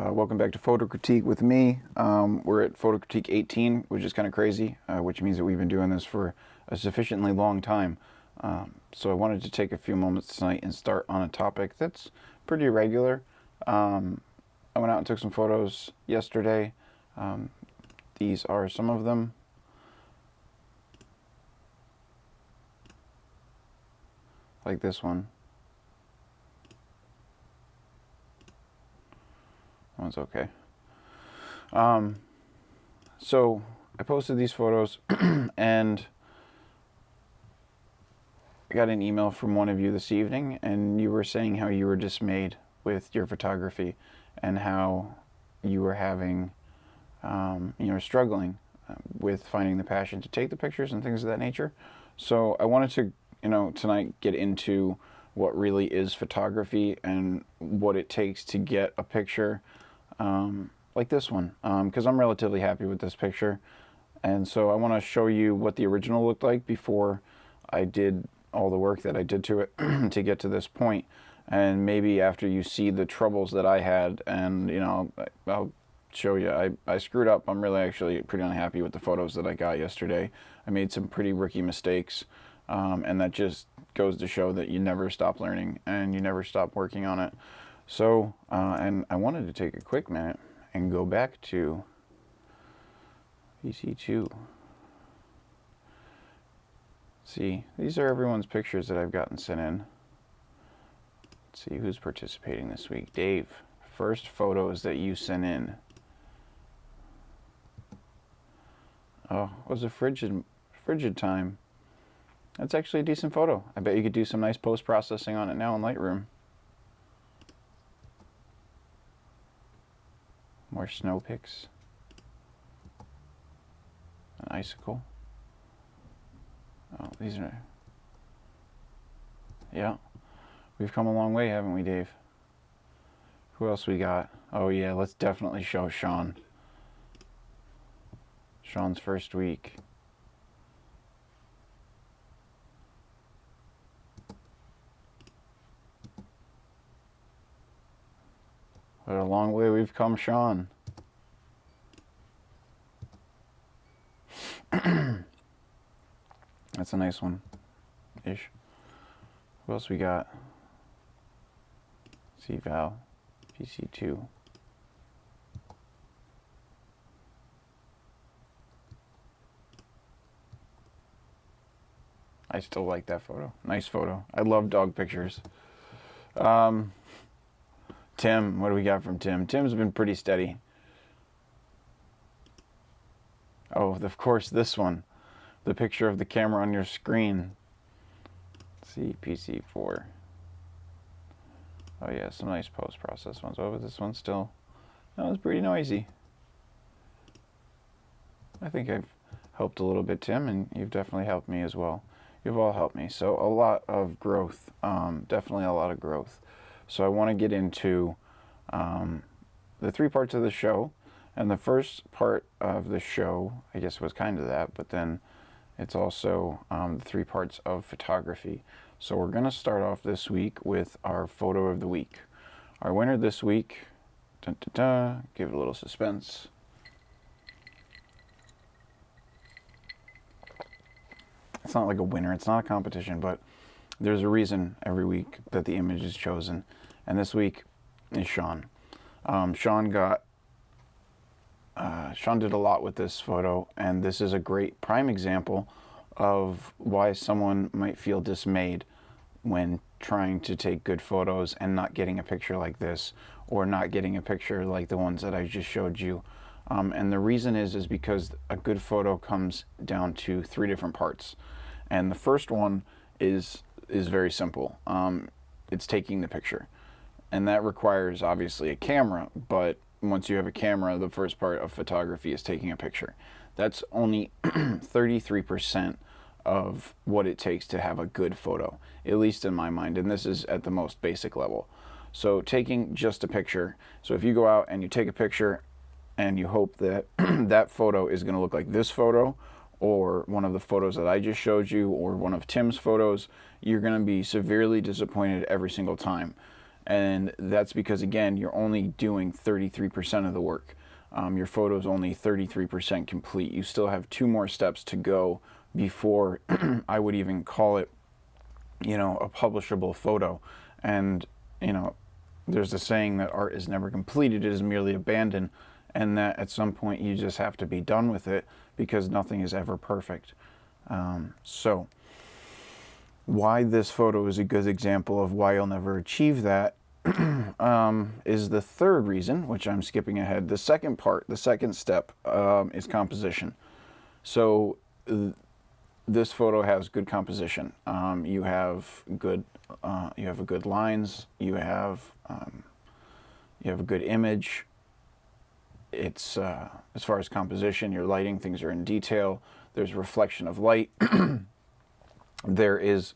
Welcome back to Photo Critique with me. We're at Photo Critique 18, which is kind of crazy, which means that we've been doing this for a sufficiently long time. So I wanted to take a few moments tonight and start on a topic that's pretty regular. I went out and took some photos yesterday. These are some of them. Like this one. That one's okay. So I posted these photos and I got an email from one of you this evening, and you were saying how you were dismayed with your photography and how you were having, struggling with finding the passion to take the pictures and things of that nature. So I wanted to, tonight get into what really is photography and what it takes to get a picture like this one, because I'm relatively happy with this picture. And so I want to show you what the original looked like before I did all the work that I did to it to get to this point. And maybe after you see the troubles that I had, and I'll show you, I screwed up. I'm really actually pretty unhappy with the photos that I got yesterday. I made some pretty rookie mistakes, and that just goes to show that you never stop learning and you never stop working on it. So, and I wanted to take a quick minute and go back to PC2. See, these are everyone's pictures that I've gotten sent in. Let's see who's participating this week. Dave, first photos that you sent in. Oh, it was a frigid time. That's actually a decent photo. I bet you could do some nice post-processing on it now in Lightroom. More snow pics. An icicle. Oh, these are... Yeah. We've come a long way, haven't we, Dave? Who else we got? Oh, yeah, let's definitely show Sean. Sean's first week. What a long way we've come, Sean. That's a nice one. Ish. Who else we got? See Val. PC2. I still like that photo. Nice photo. I love dog pictures. Tim, what do we got from Tim? Tim's been pretty steady. Oh, of course, this one. The picture of the camera on your screen. Let's see, PC4. Oh yeah, some nice post-process ones. Oh, but this one still, that was pretty noisy. I think I've helped a little bit, Tim, and you've definitely helped me as well. You've all helped me. So a lot of growth, definitely a lot of growth. So I want to get into the three parts of the show. And the first part of the show, I guess, was kind of that, but then it's also the three parts of photography. So we're going to start off this week with our photo of the week. Our winner this week, dun, dun, dun, give it a little suspense. It's not like a winner, it's not a competition, but there's a reason every week that the image is chosen. And this week is Sean. Sean did a lot with this photo, and this is a great prime example of why someone might feel dismayed when trying to take good photos and not getting a picture like this, or not getting a picture like the ones that I just showed you. And the reason is because a good photo comes down to three different parts. And the first one is very simple. It's taking the picture. And that requires, obviously, a camera, but once you have a camera, the first part of photography is taking a picture. That's only 33% of what it takes to have a good photo, at least in my mind, and this is at the most basic level. So taking just a picture, so if you go out and you take a picture and you hope that that photo is going to look like this photo, or one of the photos that I just showed you, or one of Tim's photos, you're going to be severely disappointed every single time. And that's because, again, you're only doing 33% of the work. Your photo is only 33% complete. You still have 2 more steps to go before I would even call it, a publishable photo. And, there's a saying that art is never completed, it is merely abandoned, and that at some point you just have to be done with it because nothing is ever perfect. So why this photo is a good example of why you'll never achieve that is the third reason, which I'm skipping ahead. The second part, the second step, is composition. So this photo has good composition. You have good lines. You have a good image. It's as far as composition, your lighting, things are in detail. There's reflection of light. There is,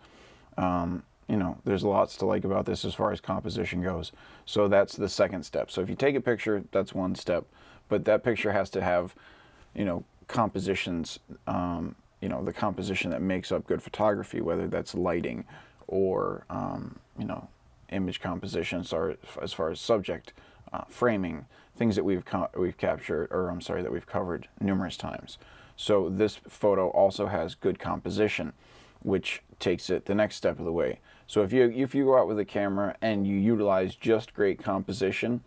there's lots to like about this as far as composition goes. So that's the second step. So if you take a picture, that's one step, but that picture has to have, compositions, the composition that makes up good photography, whether that's lighting or, image composition, as far as subject, framing, things that we've captured, that we've covered numerous times. So this photo also has good composition, which takes it the next step of the way. So if you go out with a camera and you utilize just great composition,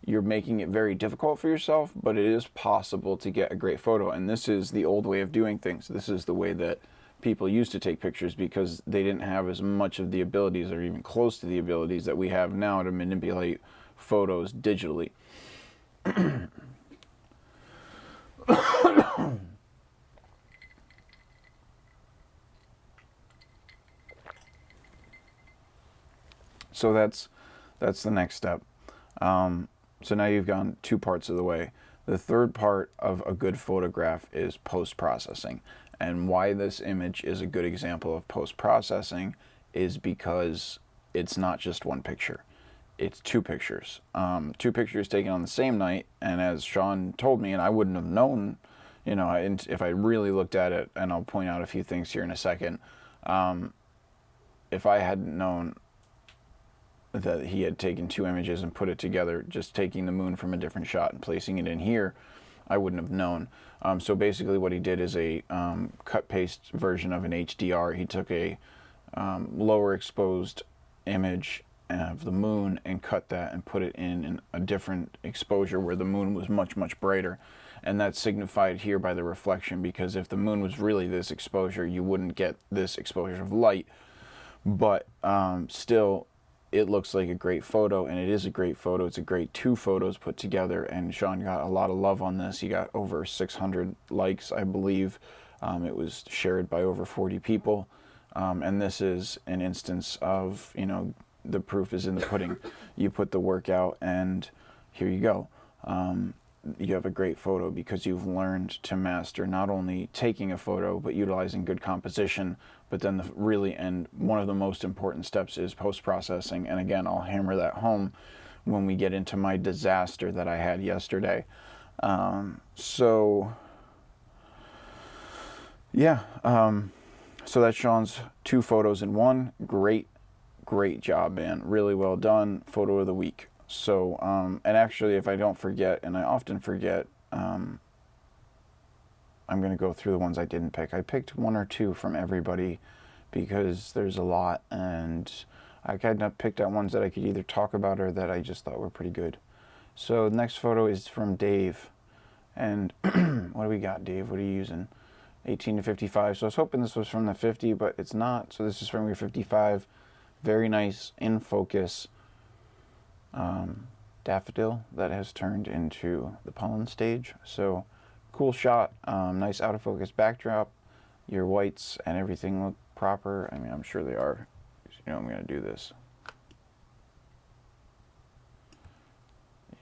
you're making it very difficult for yourself, but it is possible to get a great photo. And this is the old way of doing things. This is the way that people used to take pictures because they didn't have as much of the abilities or even close to the abilities that we have now to manipulate photos digitally. So that's the next step. So now you've gone 2 parts of the way. The third part of a good photograph is post-processing. And why this image is a good example of post-processing is because it's not just one picture. It's 2 pictures. 2 pictures taken on the same night, and as Sean told me, and I wouldn't have known, if I really looked at it, and I'll point out a few things here in a second, if I hadn't known that he had taken 2 images and put it together, just taking the moon from a different shot and placing it in here, I wouldn't have known. So basically what he did is a cut-paste version of an HDR. He took a lower exposed image of the moon and cut that and put it in a different exposure where the moon was much, much brighter. And that's signified here by the reflection, because if the moon was really this exposure, you wouldn't get this exposure of light. But still, it looks like a great photo, and it is a great photo. It's a great 2 photos put together, and Sean got a lot of love on this. He got over 600 likes, I believe. It was shared by over 40 people. And this is an instance of, the proof is in the pudding. You put the work out, and here you go. You have a great photo because you've learned to master not only taking a photo, but utilizing good composition. But then one of the most important steps is post-processing. And again, I'll hammer that home when we get into my disaster that I had yesterday. So that's Sean's 2 photos in 1. Great job, man. Really well done. Photo of the week. So, and actually, if I don't forget, and I often forget, I'm going to go through the ones I didn't pick. I picked 1 or 2 from everybody because there's a lot, and I kind of picked out ones that I could either talk about or that I just thought were pretty good. So the next photo is from Dave. And what do we got, Dave? What are you using? 18 to 55. So I was hoping this was from the 50, but it's not. So this is from your 55. Very nice, in focus daffodil that has turned into the pollen stage. So cool shot, nice out of focus backdrop. Your whites and everything look proper. I mean, I'm sure they are. I'm going to do this.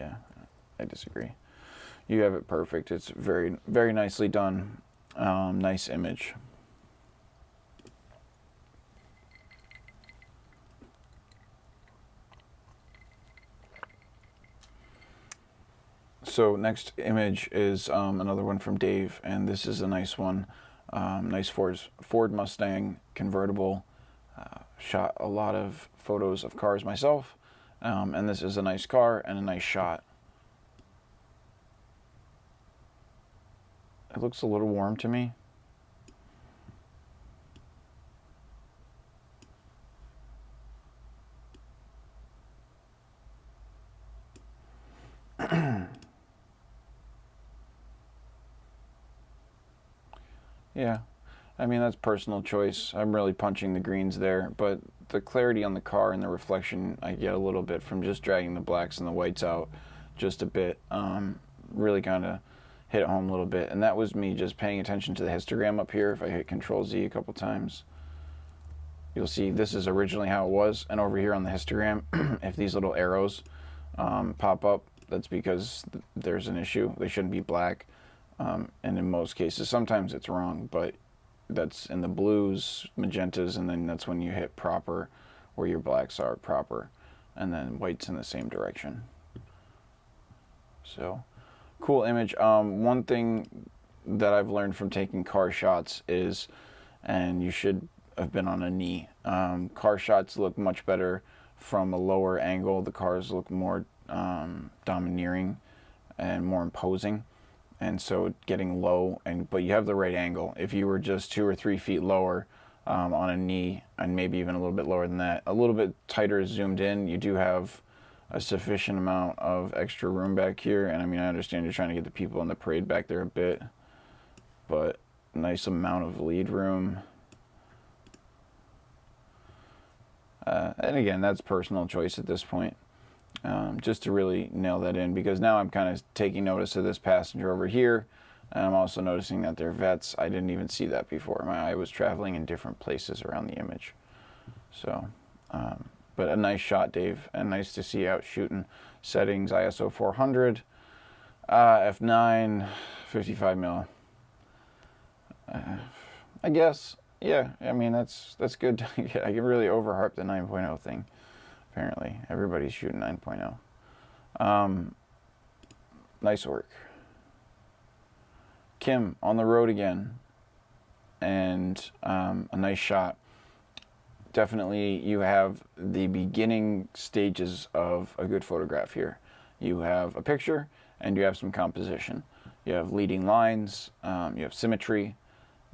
Yeah, I disagree. You have it perfect. It's very, very nicely done. Nice image. So next image is another one from Dave, and this is a nice one. Nice Ford Mustang convertible. Shot a lot of photos of cars myself, And this is a nice car and a nice shot. It looks a little warm to me. Yeah, I mean, that's personal choice. I'm really punching the greens there, but the clarity on the car and the reflection I get a little bit from just dragging the blacks and the whites out just a bit. Really kind of hit it home a little bit. And that was me just paying attention to the histogram up here. If I hit Control Z a couple times, you'll see this is originally how it was. And over here on the histogram, if these little arrows pop up, that's because there's an issue. They shouldn't be black. And in most cases, sometimes it's wrong, but that's in the blues, magentas, and then that's when you hit proper, where your blacks are proper, and then whites in the same direction. So, cool image. One thing that I've learned from taking car shots is, and you should have been on a knee, car shots look much better from a lower angle. The cars look more domineering and more imposing. And so getting low, but you have the right angle. If you were just 2 or 3 feet lower on a knee, and maybe even a little bit lower than that, a little bit tighter zoomed in, you do have a sufficient amount of extra room back here. And I mean, I understand you're trying to get the people in the parade back there a bit, but nice amount of lead room. And again, that's personal choice at this point. Just to really nail that in, because now I'm kind of taking notice of this passenger over here, and I'm also noticing that they're vets. I didn't even see that before. My eye was traveling in different places around the image. So, but a nice shot, Dave, and nice to see you out shooting. Settings, ISO 400, f9, 55 mil. I guess, yeah, I mean, that's good. I can really overharp the 9.0 thing. Apparently, everybody's shooting 9.0. Nice work. Kim on the road again, and a nice shot. Definitely, you have the beginning stages of a good photograph here. You have a picture, and you have some composition. You have leading lines, you have symmetry,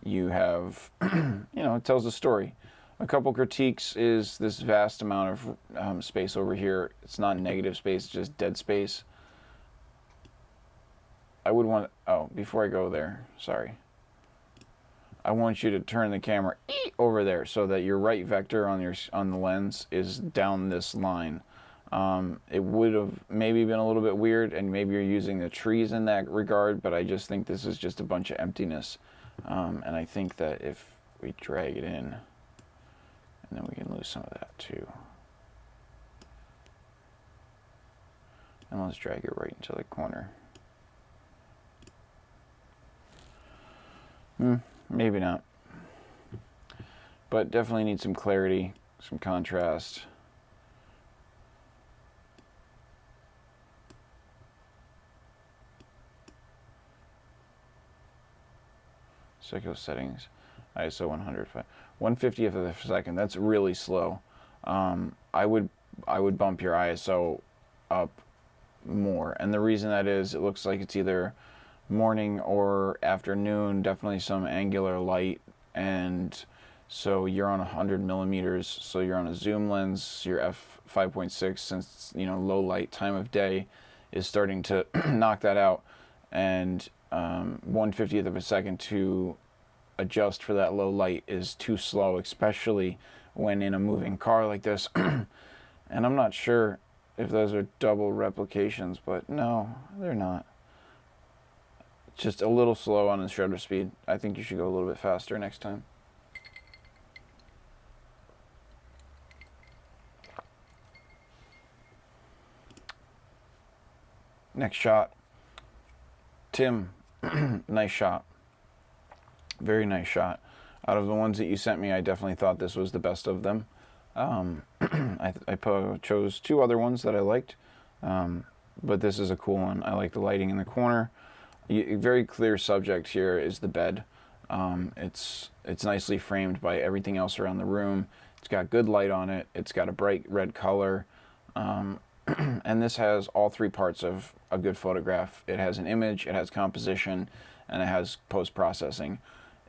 you have, it tells a story. A couple critiques is this vast amount of space over here. It's not negative space, it's just dead space. I would want, before I go there, sorry. I want you to turn the camera over there so that your right vector on the lens is down this line. It would have maybe been a little bit weird, and maybe you're using the trees in that regard, but I just think this is just a bunch of emptiness. And I think that if we drag it in, and then we can lose some of that too. And let's drag it right into the corner. Maybe not. But definitely need some clarity, some contrast. Psycho settings, ISO 100, 1/50th of a second. That's really slow. I would bump your ISO up more, and the reason that is, it looks like it's either morning or afternoon. Definitely some angular light, and so you're on 100 millimeters. So you're on a zoom lens. Your f5.6, since low light time of day, is starting to knock that out, and 1/50th of a second to adjust for that low light is too slow, especially when in a moving car like this. And I'm not sure if those are double replications, but no, they're not. Just a little slow on the shutter speed. I think you should go a little bit faster next time. Next shot. Tim, nice shot. Very nice shot. Out of the ones that you sent me, I definitely thought this was the best of them. I chose 2 other ones that I liked, but this is a cool one. I like the lighting in the corner. Very clear subject here is the bed. It's nicely framed by everything else around the room. It's got good light on it. It's got a bright red color. And this has all three parts of a good photograph. It has an image, it has composition, and it has post-processing.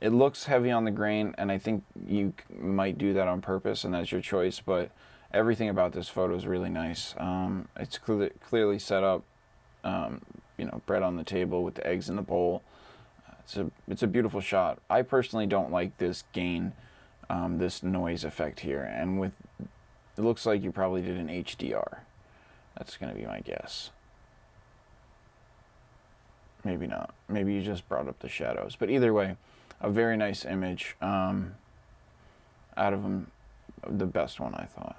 It looks heavy on the grain, and I think you might do that on purpose, and that's your choice, but everything about this photo is really nice. It's clearly set up, bread on the table with the eggs in the bowl. It's a beautiful shot. I personally don't like this gain, this noise effect here, and it looks like you probably did an HDR. That's going to be my guess. Maybe not. Maybe you just brought up the shadows. But either way, a very nice image. Out of them, the best one, I thought.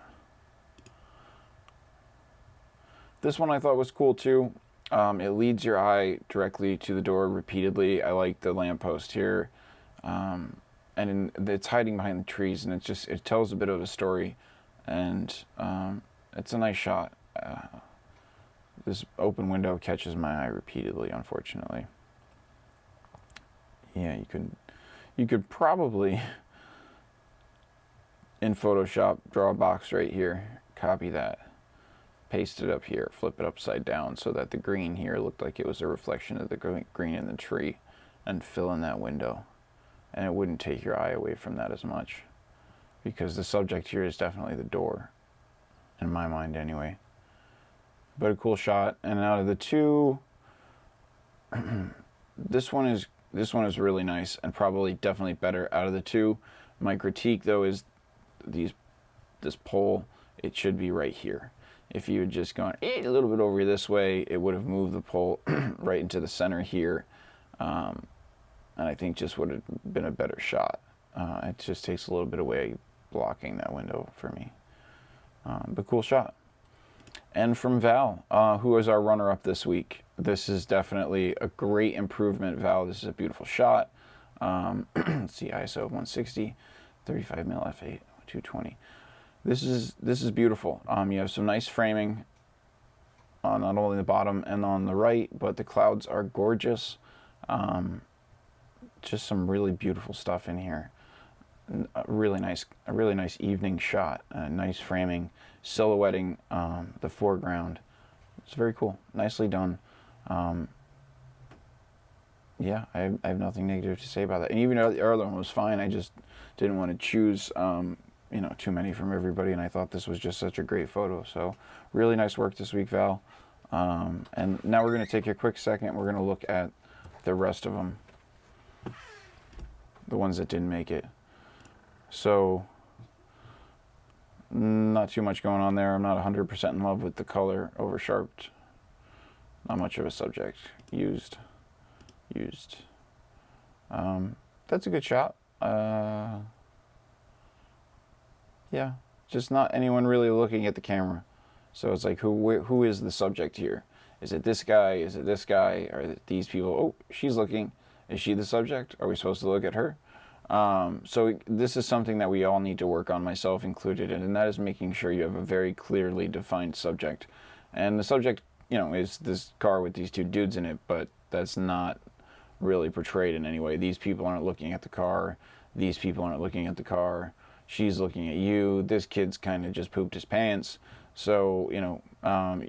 This one I thought was cool too. It leads your eye directly to the door repeatedly. I like the lamppost here. And it's hiding behind the trees, and it tells a bit of a story. And it's a nice shot. This open window catches my eye repeatedly, unfortunately. Yeah, you could probably in Photoshop draw a box right here, copy that, paste it up here, flip it upside down so that the green here looked like it was a reflection of the green in the tree, and fill in that window. And it wouldn't take your eye away from that as much, because the subject here is definitely the door, in my mind anyway. But a cool shot. And out of the two, this one is really nice, and probably definitely better out of the two. My critique though is this pole, it should be right here. If you had just gone a little bit over this way, it would have moved the pole right into the center here, and I think just would have been a better shot. It just takes a little bit away blocking that window for me. But cool shot. And from Val, who is our runner-up this week. This is definitely a great improvement, Val. This is a beautiful shot. Let's see, ISO 160, 35 mm f8, 220. This is beautiful. You have some nice framing on not only the bottom and on the right, but the clouds are gorgeous. Just some really beautiful stuff in here. A really nice evening shot. Nice framing, silhouetting the foreground. It's very cool. Nicely done. Yeah, I have nothing negative to say about that. And even though the other one was fine, I just didn't want to choose too many from everybody, and I thought this was just such a great photo. So really nice work this week, Val. And now we're going to take a quick second. We're going to look at the rest of them, the ones that didn't make it. So not too much going on there. I'm not 100% in love with the color, over-sharped. Not much of a subject. Used. That's a good shot. Yeah, just not anyone really looking at the camera. So it's like, who is the subject here? Is it this guy? Is it this guy? Are it these people? Oh, she's looking. Is she the subject? Are we supposed to look at her? So this is something that we all need to work on, myself included, and that is making sure you have a very clearly defined subject. And the subject, is this car with these two dudes in it, but that's not really portrayed in any way. These people aren't looking at the car. These people aren't looking at the car. She's looking at you. This kid's kind of just pooped his pants. So,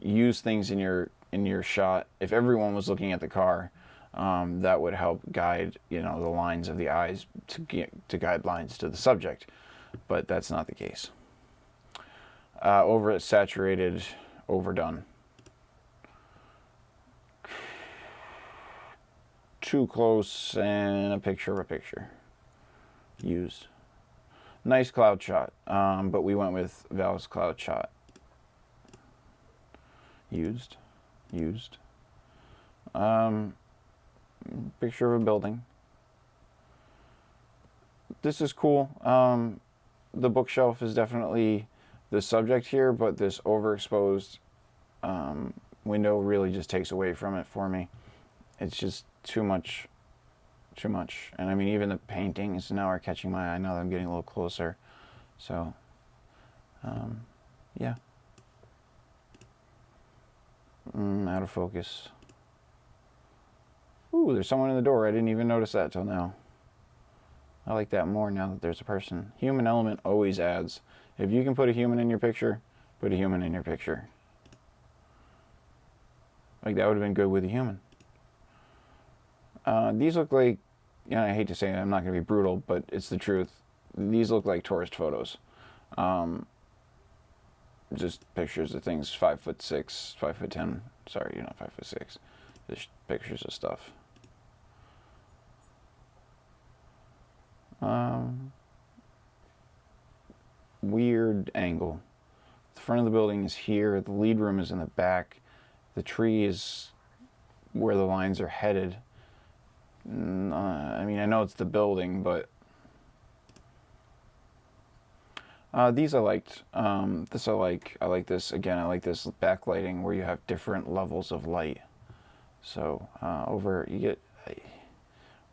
use things in your shot. If everyone was looking at the car, that would help guide, the lines of the eyes to guide lines to the subject. But that's not the case. Over saturated, overdone. Too close, and a picture of a picture. Used. Nice cloud shot, but we went with Val's cloud shot. Used. Picture of a building. This is cool. The bookshelf is definitely the subject here, but this overexposed window really just takes away from it for me. It's just too much. And I mean, even the paintings now are catching my eye now that I'm getting a little closer. So, yeah. Out of focus. Ooh, there's someone in the door. I didn't even notice that till now. I like that more now that there's a person. Human element always adds. If you can put a human in your picture, put a human in your picture. Like, that would have been good with a human. These look like, I hate to say it, I'm not going to be brutal, but it's the truth. These look like tourist photos. Just pictures of things 5'6", 5'10". Sorry, you're not 5'6". Just pictures of stuff. Weird angle. The front of the building is here. The lead room is in the back. The tree is where the lines are headed. I mean, I know it's the building, but these I liked. This I like. I like this. Again, I like this backlighting where you have different levels of light. So you get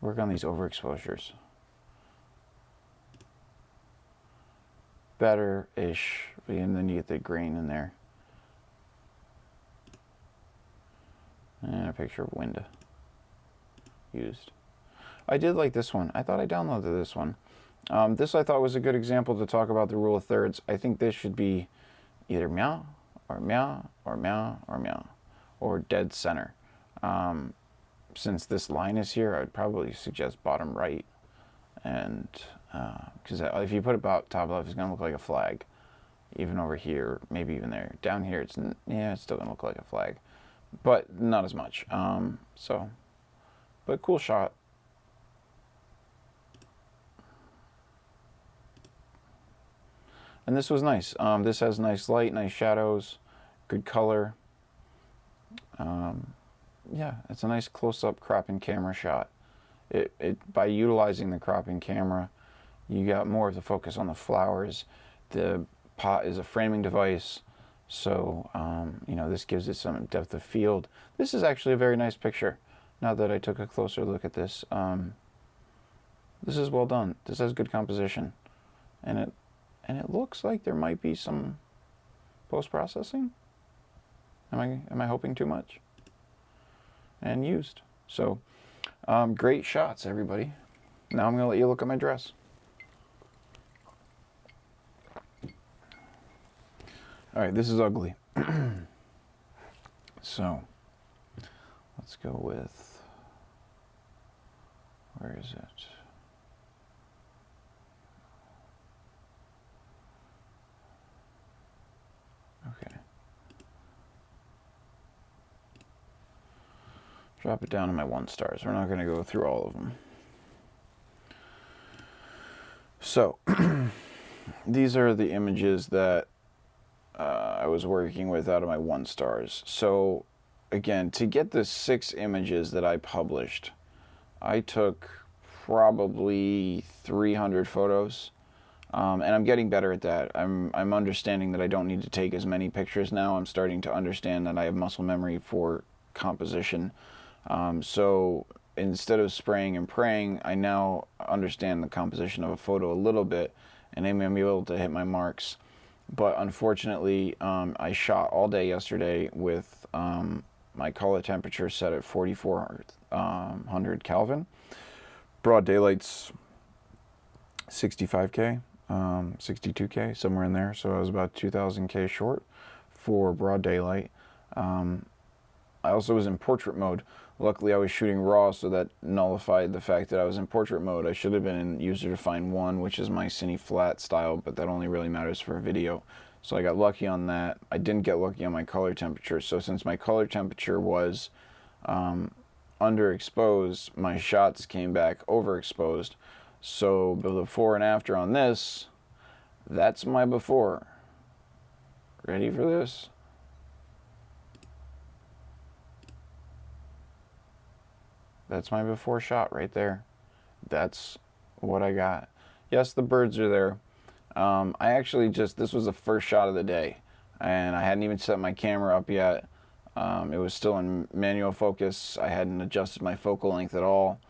work on these overexposures. Better-ish, and then you get the grain in there. And a picture of window used. I did like this one. I thought I downloaded this one. This I thought was a good example to talk about the rule of thirds. I think this should be either meow, or meow, or meow, or meow, or dead center. Since this line is here, I would probably suggest bottom right. And because if you put it about top left, it's going to look like a flag. Even over here, maybe even there. Down here, it's still going to look like a flag. But not as much. But cool shot. And this was nice. This has nice light, nice shadows, good color. Yeah, it's a nice close-up cropping camera shot. By utilizing the cropping camera, you got more of the focus on the flowers. The pot is a framing device, so this gives it some depth of field. This is actually a very nice picture. Now that I took a closer look at this, this is well done. This has good composition, and it looks like there might be some post-processing. Am I hoping too much? And used. So, great shots, everybody. Now I'm going to let you look at my dress. All right, this is ugly. So, let's go with, where is it? Okay. Drop it down to my 1 stars. We're not going to go through all of them. So, these are the images that I was working with out of my 1 stars. So, again, to get the 6 images that I published, I took probably 300 photos. And I'm getting better at that. I'm understanding that I don't need to take as many pictures now. I'm starting to understand that I have muscle memory for composition. So instead of spraying and praying, I now understand the composition of a photo a little bit, and I'm going to be able to hit my marks. But unfortunately, I shot all day yesterday with my color temperature set at 4,400 Kelvin. Broad daylight's 65K, 62K, somewhere in there. So I was about 2,000K short for broad daylight. I also was in portrait mode. Luckily, I was shooting RAW, so that nullified the fact that I was in portrait mode. I should have been in user-defined 1, which is my cine flat style, but that only really matters for video. So I got lucky on that. I didn't get lucky on my color temperature. So since my color temperature was underexposed, my shots came back overexposed. So the before and after on this, that's my before. Ready for this? That's my before shot right there. That's what I got. Yes, the birds are there. I actually this was the first shot of the day, and I hadn't even set my camera up yet. It was still in manual focus. I hadn't adjusted my focal length at all.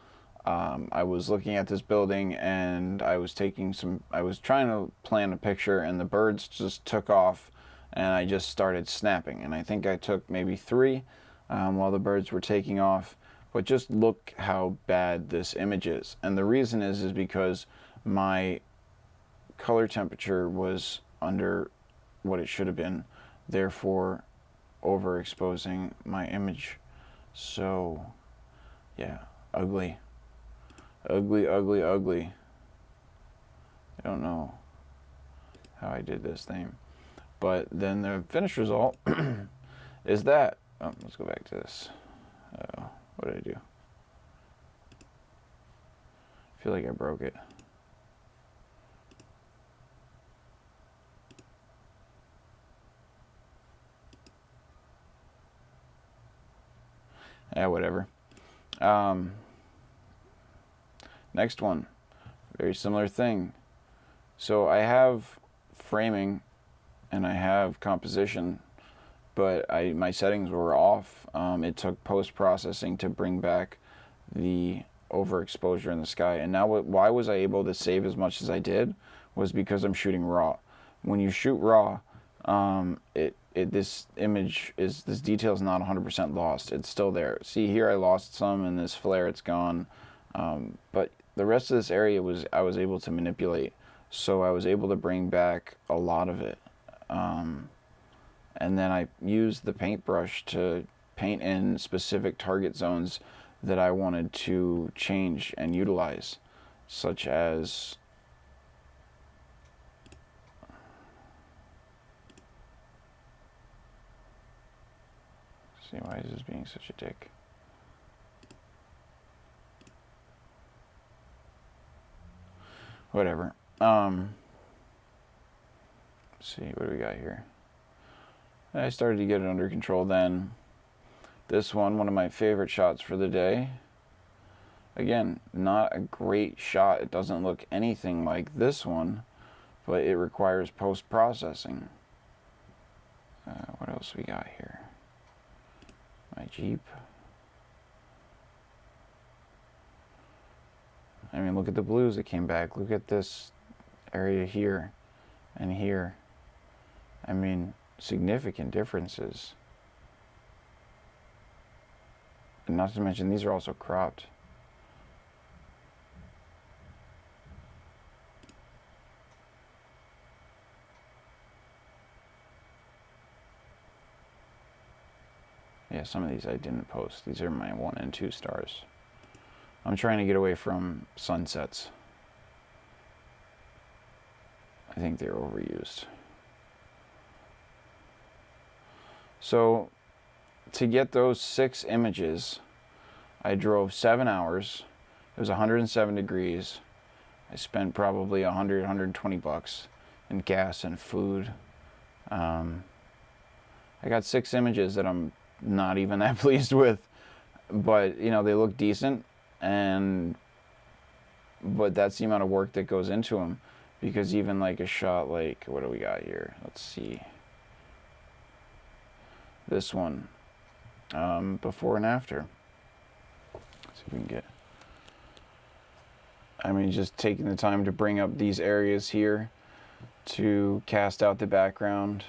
I was looking at this building, and I was trying to plan a picture, and the birds just took off, and I just started snapping. And I think I took maybe 3 while the birds were taking off. But just look how bad this image is. And the reason is because my color temperature was under what it should have been. Therefore, overexposing my image. So yeah, ugly. Ugly, ugly, ugly. I don't know how I did this thing. But then the finished result is that. Oh, let's go back to this. What did I do? I feel like I broke it. Yeah, whatever. Next one. Very similar thing. So I have framing and I have composition, but my settings were off. It took post-processing to bring back the overexposure in the sky. And now why was I able to save as much as I did was because I'm shooting RAW. When you shoot RAW, this detail is not 100% lost. It's still there. See here, I lost some in this flare. It's gone. But the rest of this area I was able to manipulate. So I was able to bring back a lot of it. And then I used the paintbrush to paint in specific target zones that I wanted to change and utilize, such as see, why is this being such a dick? Whatever. Let's see, what do we got here? I started to get it under control then. This one of my favorite shots for the day. Again, not a great shot. It doesn't look anything like this one, but it requires post-processing. What else we got here? My Jeep. I mean, look at the blues that came back. Look at this area here and here. I mean, significant differences. And not to mention, these are also cropped. Yeah, some of these I didn't post. These are my 1 and 2 stars. I'm trying to get away from sunsets. I think they're overused. So to get those 6 images, I drove 7 hours. It was 107 degrees. I spent probably $120 in gas and food. I got 6 images that I'm not even that pleased with, but you know, they look decent, but that's the amount of work that goes into them. Because even like a shot like, what do we got here? Let's see. This one, before and after. Let's see if we can get, I mean, just taking the time to bring up these areas here to cast out the background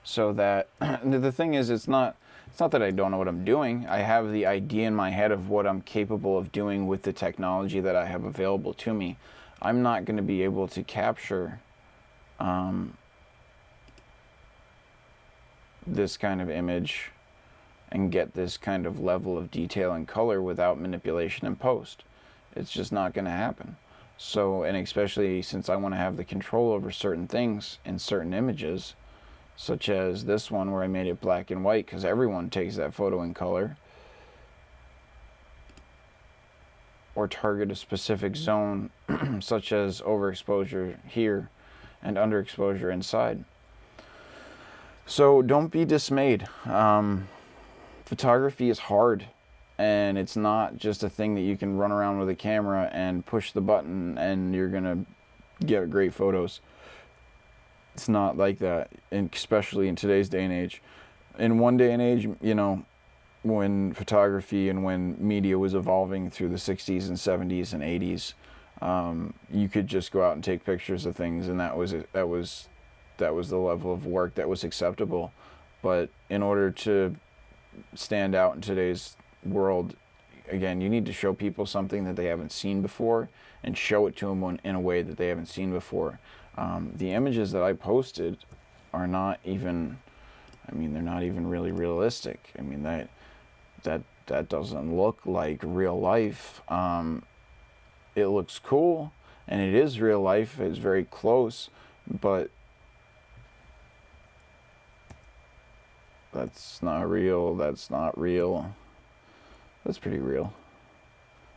so that, the thing is, it's not that I don't know what I'm doing. I have the idea in my head of what I'm capable of doing with the technology that I have available to me. I'm not going to be able to capture this kind of image and get this kind of level of detail and color without manipulation in post. It's just not going to happen. So, and especially since I want to have the control over certain things in certain images, such as this one where I made it black and white because everyone takes that photo in color, or target a specific zone such as overexposure here and underexposure inside. So don't be dismayed. Photography is hard, and it's not just a thing that you can run around with a camera and push the button and you're gonna get great photos. It's not like that, and especially in today's day and age. In one day and age, you know, when photography and when media was evolving through the 60s and 70s and 80s, you could just go out and take pictures of things, and that was the level of work that was acceptable. But in order to stand out in today's world, again, you need to show people something that they haven't seen before and show it to them in a way that they haven't seen before. The images that I posted are not even I mean, they're not even really realistic. I mean, that doesn't look like real life. It looks cool, and it is real life. It's very close, but that's not real. That's not real. That's pretty real.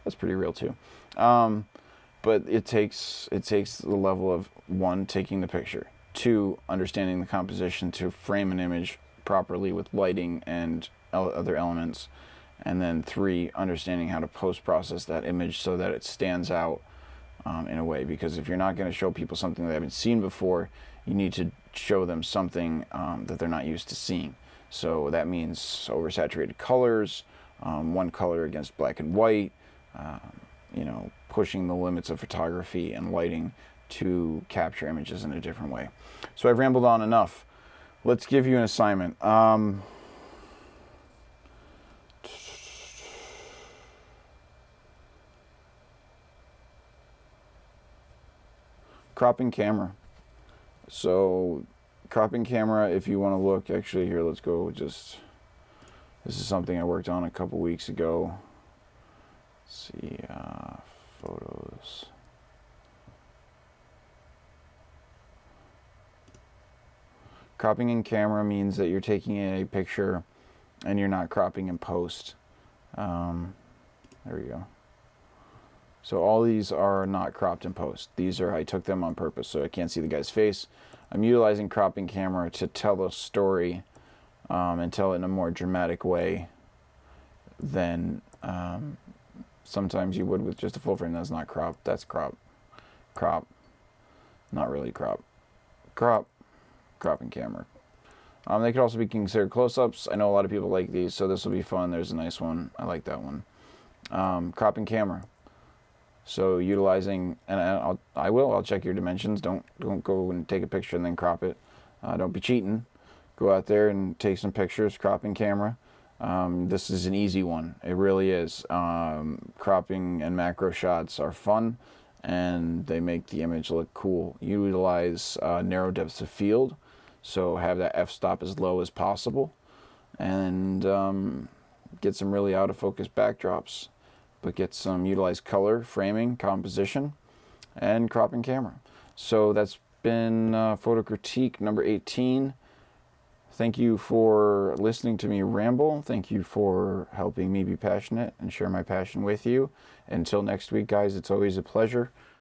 That's pretty real too. But it takes the level of, one, taking the picture, two, understanding the composition to frame an image properly with lighting and other elements, and then three, understanding how to post-process that image so that it stands out in a way. Because if you're not going to show people something they haven't seen before, you need to show them something that they're not used to seeing. So that means oversaturated colors, one color against black and white, you know, pushing the limits of photography and lighting to capture images in a different way. So I've rambled on enough. Let's give you an assignment. Cropping camera. So cropping camera, if you want to look, actually here, let's go this is something I worked on a couple weeks ago. Let's see, photos. Cropping in camera means that you're taking a picture and you're not cropping in post. There we go. So all these are not cropped in post. These are, I took them on purpose so I can't see the guy's face. I'm utilizing cropping camera to tell a story and tell it in a more dramatic way than sometimes you would with just a full frame. That's not crop. That's crop. Crop. Not really crop. Crop. Cropping camera. They could also be considered close-ups. I know a lot of people like these, so this will be fun. There's a nice one. I like that one. Cropping camera. So utilizing, and I'll check your dimensions. Don't go and take a picture and then crop it. Don't be cheating. Go out there and take some pictures. Cropping camera. This is an easy one. It really is. Cropping and macro shots are fun, and they make the image look cool. Utilize narrow depths of field, so have that f-stop as low as possible, and get some really out of focus backdrops. But utilize color, framing, composition, and cropping camera. So that's been Photo Critique number 18. Thank you for listening to me ramble. Thank you for helping me be passionate and share my passion with you. Until next week, guys, it's always a pleasure.